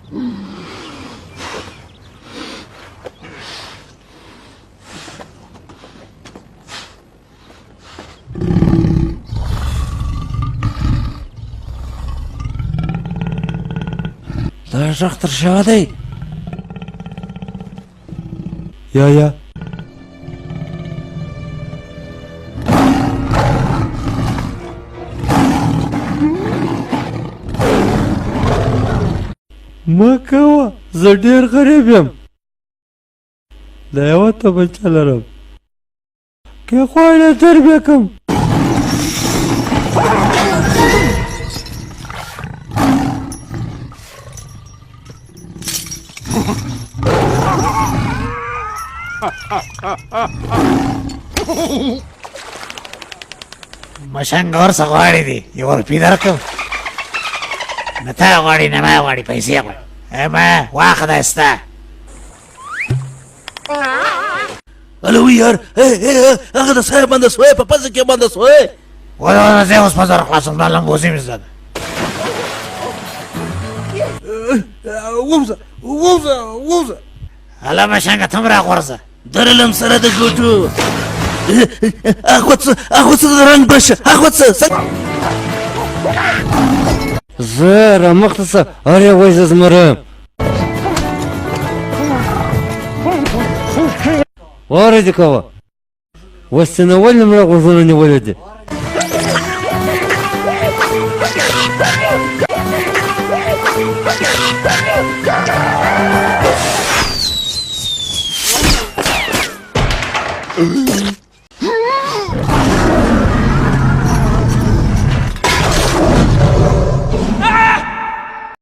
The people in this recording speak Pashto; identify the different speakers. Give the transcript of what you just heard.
Speaker 1: Daha жақтыр шығады. Я. Макава, задер гарибем. Да я вот обычаларам. Какой на тербеком?
Speaker 2: مشنګ ورڅ غواړي دي یو روپۍ درکړم نه تا غواړي نه ما غواړي پیسې غواړي ما واخده ستا
Speaker 3: الو یار هغه د صاحب باندې سوی په پزه کې باندې سوی
Speaker 2: وای زه اوس په زر خلاصم دا لمبوزي مې زده
Speaker 3: ووزه
Speaker 2: هله مشنګه ته هم راغورځه
Speaker 3: درلم سره د ګوټو اخو څه د رنګ بشه اخو څه
Speaker 1: زه رامخته سه اره وایزه زمرم واره دې کوه وستنول مړه غوږونه نیولې دي